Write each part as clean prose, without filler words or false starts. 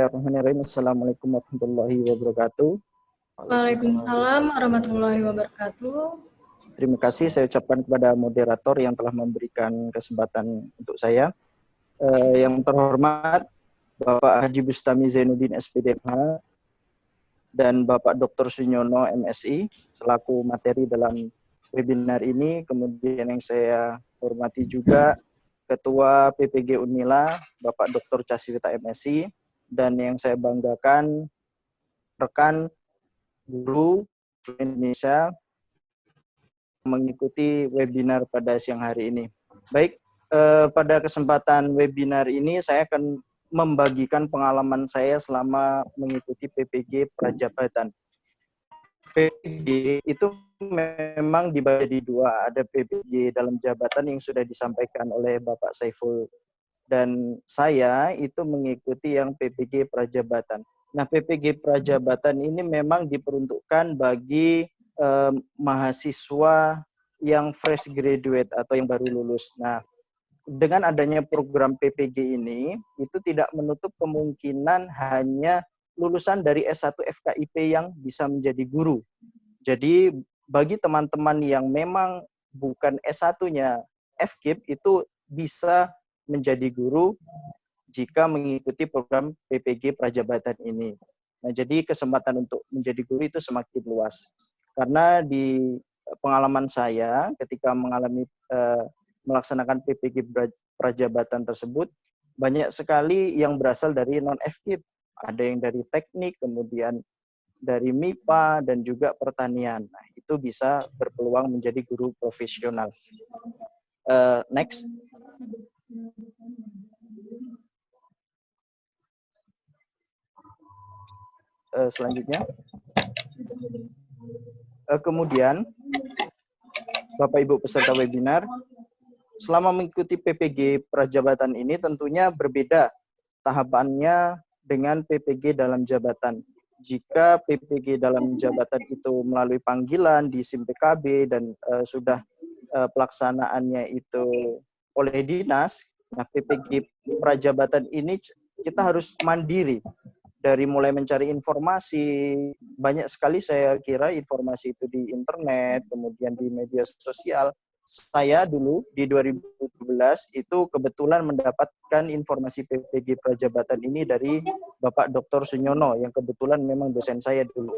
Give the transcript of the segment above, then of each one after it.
Bismillahirrahmanirrahim. Assalamualaikum warahmatullahi wabarakatuh. Waalaikumsalam warahmatullahi wabarakatuh. Terima kasih saya ucapkan kepada moderator yang telah memberikan kesempatan untuk saya. Yang terhormat Bapak Haji Bustami Zainuddin SPDMH dan Bapak Dr. Sunyono MSI selaku materi dalam webinar ini. Kemudian yang saya hormati juga Ketua PPG Unila Bapak Dr. Casivita MSI, dan yang saya banggakan rekan guru Indonesia mengikuti webinar pada siang hari ini. Baik, pada kesempatan webinar ini saya akan membagikan pengalaman saya selama mengikuti PPG Prajabatan. PPG itu memang dibagi dua, ada PPG dalam jabatan yang sudah disampaikan oleh Bapak Saiful, dan saya itu mengikuti yang PPG Prajabatan. Nah, PPG Prajabatan ini memang diperuntukkan bagi mahasiswa yang fresh graduate atau yang baru lulus. Nah, dengan adanya program PPG ini, itu tidak menutup kemungkinan hanya lulusan dari S1 FKIP yang bisa menjadi guru. Jadi, bagi teman-teman yang memang bukan S1-nya FKIP, itu bisa menjadi guru jika mengikuti program PPG Prajabatan ini. Nah, jadi kesempatan untuk menjadi guru itu semakin luas. Karena di pengalaman saya ketika melaksanakan PPG Prajabatan tersebut, banyak sekali yang berasal dari non-FKIP. Ada yang dari teknik, kemudian dari MIPA, dan juga pertanian. Nah, itu bisa berpeluang menjadi guru profesional. Next. Selanjutnya. Kemudian, Bapak Ibu peserta webinar, selama mengikuti PPG Prajabatan ini tentunya berbeda tahapannya dengan PPG dalam jabatan. Jika PPG dalam jabatan itu melalui panggilan di SIM PKB dan sudah pelaksanaannya itu oleh dinas, nah PPG Prajabatan ini kita harus mandiri. Dari mulai mencari informasi, banyak sekali saya kira informasi itu di internet, kemudian di media sosial. Saya dulu di 2017 itu kebetulan mendapatkan informasi PPG Prajabatan ini dari Bapak Dr. Sunyono, yang kebetulan memang dosen saya dulu.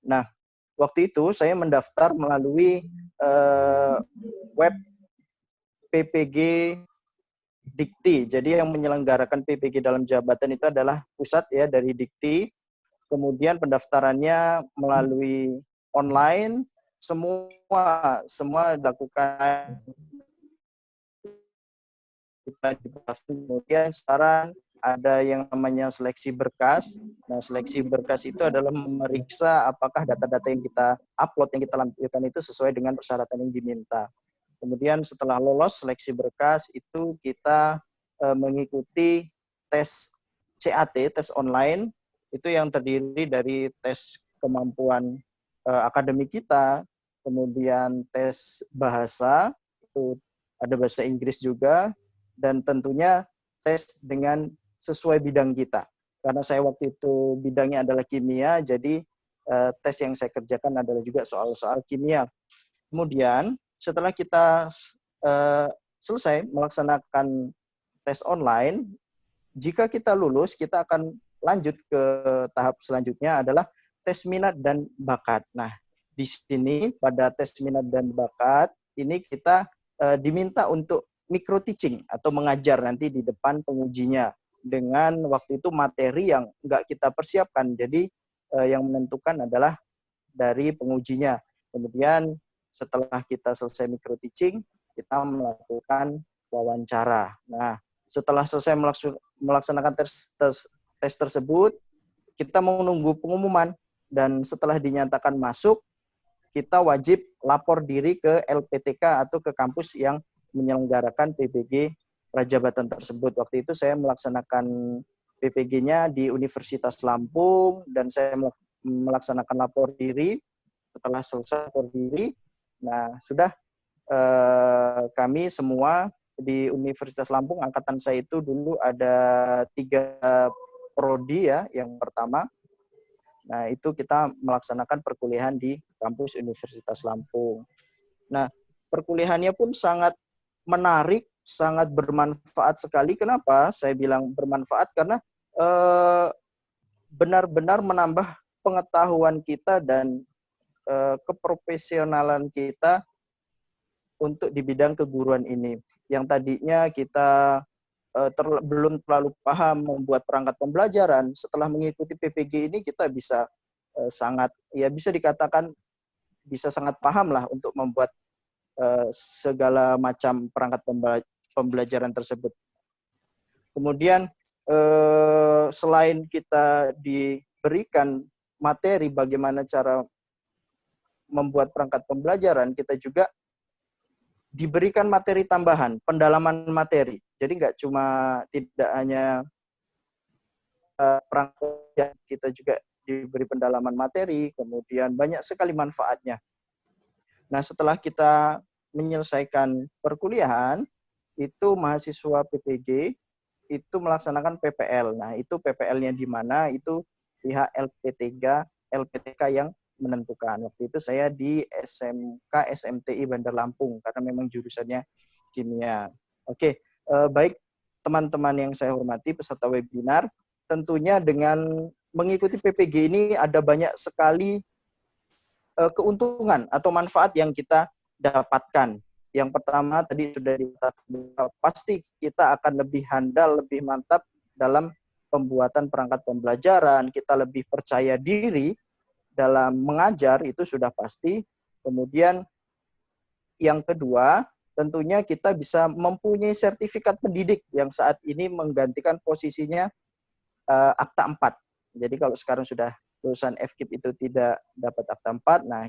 Nah, waktu itu saya mendaftar melalui web PPG Dikti. Jadi yang menyelenggarakan PPG dalam jabatan itu adalah pusat ya dari Dikti. Kemudian pendaftarannya melalui online, semua dilakukan. Kemudian sekarang ada yang namanya seleksi berkas. Nah, seleksi berkas itu adalah memeriksa apakah data-data yang kita upload, yang kita lampirkan itu sesuai dengan persyaratan yang diminta. Kemudian setelah lolos seleksi berkas itu kita mengikuti tes CAT, tes online, itu yang terdiri dari tes kemampuan akademik kita, kemudian tes bahasa, itu ada bahasa Inggris juga, dan tentunya tes dengan sesuai bidang kita. Karena saya waktu itu bidangnya adalah kimia, jadi tes yang saya kerjakan adalah juga soal-soal kimia. Kemudian setelah kita selesai melaksanakan tes online, jika kita lulus, kita akan lanjut ke tahap selanjutnya adalah tes minat dan bakat. Nah, di sini pada tes minat dan bakat, ini kita diminta untuk micro teaching atau mengajar nanti di depan pengujinya dengan waktu itu materi yang nggak kita persiapkan. Jadi yang menentukan adalah dari pengujinya. Kemudian setelah kita selesai micro teaching, kita melakukan wawancara. Nah, setelah selesai melaksanakan tes tersebut, kita menunggu pengumuman, dan setelah dinyatakan masuk, kita wajib lapor diri ke LPTK atau ke kampus yang menyelenggarakan PPG Prajabatan tersebut. Waktu itu saya melaksanakan PPG-nya di Universitas Lampung, dan saya melaksanakan lapor diri. Setelah selesai lapor diri, nah sudah kami semua di Universitas Lampung, angkatan saya itu dulu ada 3 prodi ya. Yang pertama, nah itu kita melaksanakan perkuliahan di kampus Universitas Lampung. Nah, perkuliahannya pun sangat menarik, sangat bermanfaat sekali. Kenapa saya bilang bermanfaat? Karena benar-benar menambah pengetahuan kita dan keprofesionalan kita untuk di bidang keguruan ini. Yang tadinya kita belum terlalu paham membuat perangkat pembelajaran, setelah mengikuti PPG ini kita bisa sangat, ya bisa dikatakan bisa sangat paham lah untuk membuat segala macam perangkat pembelajaran tersebut. Kemudian selain kita diberikan materi bagaimana cara membuat perangkat pembelajaran, kita juga diberikan materi tambahan, pendalaman materi. Jadi tidak hanya perangkat, kita juga diberi pendalaman materi, kemudian banyak sekali manfaatnya. Nah, setelah kita menyelesaikan perkuliahan, itu mahasiswa PPG itu melaksanakan PPL. Nah, itu PPL-nya di mana? Itu pihak LPTK yang menentukan. Waktu itu saya di SMK SMTI Bandar Lampung karena memang jurusannya kimia. Oke, baik teman-teman yang saya hormati peserta webinar, tentunya dengan mengikuti PPG ini ada banyak sekali keuntungan atau manfaat yang kita dapatkan. Yang pertama tadi sudah dikatakan, pasti kita akan lebih handal, lebih mantap dalam pembuatan perangkat pembelajaran, kita lebih percaya diri dalam mengajar, itu sudah pasti. Kemudian yang kedua, tentunya kita bisa mempunyai sertifikat pendidik yang saat ini menggantikan posisinya Akta 4. Jadi kalau sekarang sudah lulusan FKIP itu tidak dapat Akta 4, nah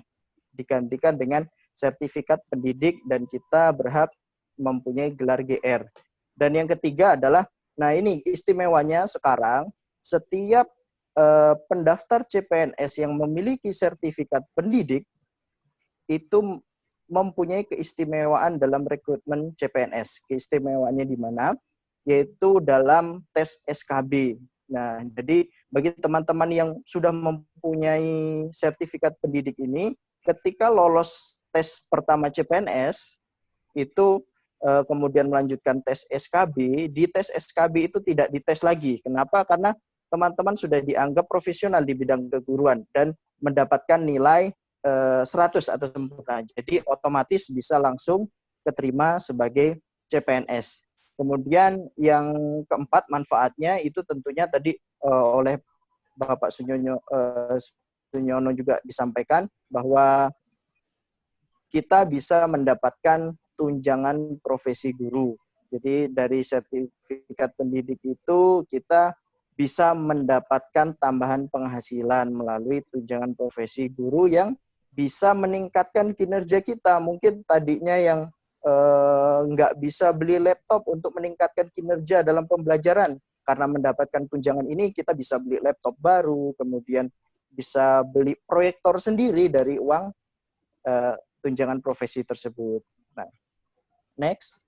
digantikan dengan sertifikat pendidik dan kita berhak mempunyai gelar GR. Dan yang ketiga adalah, nah ini istimewanya sekarang, setiap pendaftar CPNS yang memiliki sertifikat pendidik itu mempunyai keistimewaan dalam rekrutmen CPNS. Keistimewaannya di mana? Yaitu dalam tes SKB. Nah, jadi bagi teman-teman yang sudah mempunyai sertifikat pendidik ini, ketika lolos tes pertama CPNS, itu kemudian melanjutkan tes SKB, di tes SKB itu tidak dites lagi. Kenapa? Karena teman-teman sudah dianggap profesional di bidang keguruan dan mendapatkan nilai 100 atau sempurna. Jadi otomatis bisa langsung keterima sebagai CPNS. Kemudian yang keempat manfaatnya itu tentunya tadi oleh Bapak Sunyono juga disampaikan bahwa kita bisa mendapatkan tunjangan profesi guru. Jadi dari sertifikat pendidik itu kita bisa mendapatkan tambahan penghasilan melalui tunjangan profesi guru yang bisa meningkatkan kinerja kita. Mungkin tadinya yang nggak bisa beli laptop untuk meningkatkan kinerja dalam pembelajaran. Karena mendapatkan tunjangan ini kita bisa beli laptop baru, kemudian bisa beli proyektor sendiri dari uang tunjangan profesi tersebut. Nah, next.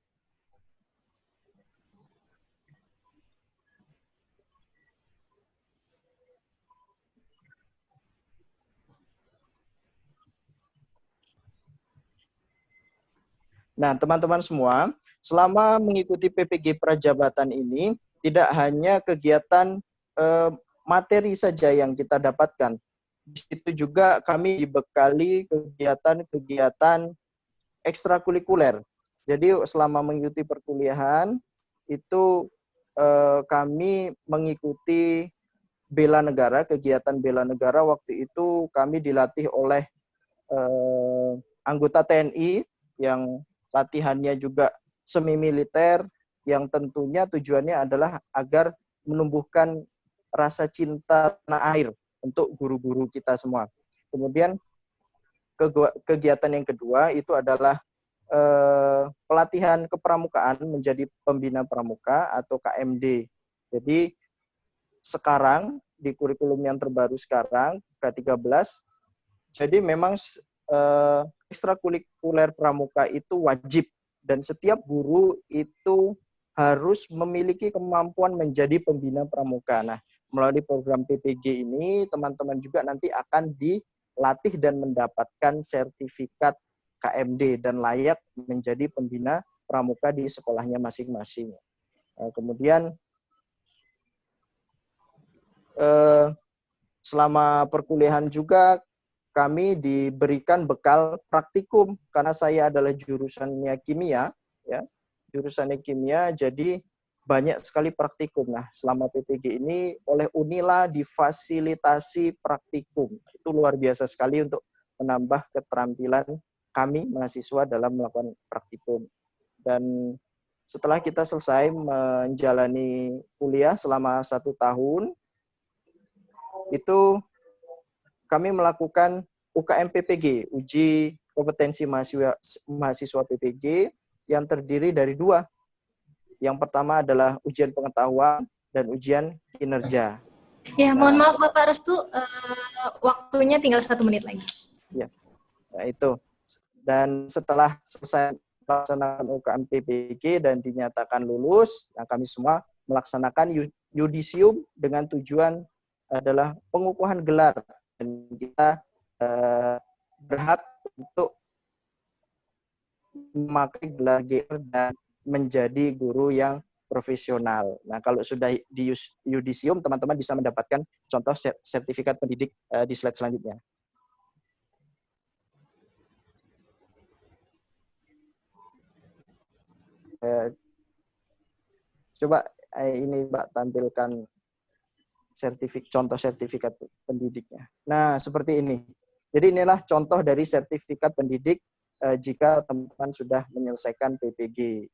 Nah, teman-teman semua, selama mengikuti PPG Prajabatan ini, tidak hanya kegiatan materi saja yang kita dapatkan. Di situ juga kami dibekali kegiatan-kegiatan ekstrakurikuler. Jadi selama mengikuti perkuliahan, itu kami mengikuti bela negara, kegiatan bela negara. Waktu itu kami dilatih oleh anggota TNI yang latihannya juga semi militer, yang tentunya tujuannya adalah agar menumbuhkan rasa cinta tanah air untuk guru-guru kita semua. Kemudian kegiatan yang kedua itu adalah pelatihan kepramukaan menjadi pembina pramuka atau KMD. Jadi sekarang di kurikulum yang terbaru sekarang K13, jadi memang ekstrakurikuler pramuka itu wajib Dan setiap guru itu harus memiliki kemampuan menjadi pembina pramuka. Nah, melalui program PPG ini, teman-teman juga nanti akan dilatih dan mendapatkan sertifikat KMD dan layak menjadi pembina pramuka di sekolahnya masing-masing. Kemudian selama perkuliahan juga kami diberikan bekal praktikum karena saya adalah jurusannya kimia, ya, jurusannya kimia, jadi banyak sekali praktikum. Nah, selama PPG ini oleh Unila difasilitasi praktikum. Itu luar biasa sekali untuk menambah keterampilan kami mahasiswa dalam melakukan praktikum. Dan setelah kita selesai menjalani kuliah selama 1 tahun, itu kami melakukan UKM PPG, uji kompetensi mahasiswa PPG, yang terdiri dari 2. Yang pertama adalah ujian pengetahuan dan ujian kinerja. Ya, mohon maaf Bapak Restu, waktunya tinggal 1 menit lagi. Ya, nah itu. Dan setelah selesai melaksanakan UKM PPG dan dinyatakan lulus, nah kami semua melaksanakan yudisium dengan tujuan adalah pengukuhan gelar. Dan kita berhak untuk memakai gelar GR dan menjadi guru yang profesional. Nah, kalau sudah di yudisium, teman-teman bisa mendapatkan contoh sertifikat pendidik di slide selanjutnya. Coba ini Mbak tampilkan contoh sertifikat pendidiknya. Nah, seperti ini. Jadi inilah contoh dari sertifikat pendidik jika teman-teman sudah menyelesaikan PPG.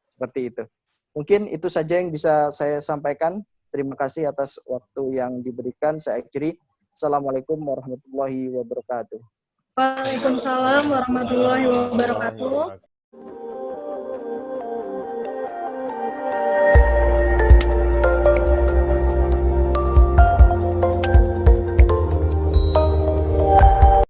Seperti itu. Mungkin itu saja yang bisa saya sampaikan. Terima kasih atas waktu yang diberikan. Saya akhiri. Assalamualaikum warahmatullahi wabarakatuh. Waalaikumsalam warahmatullahi wabarakatuh.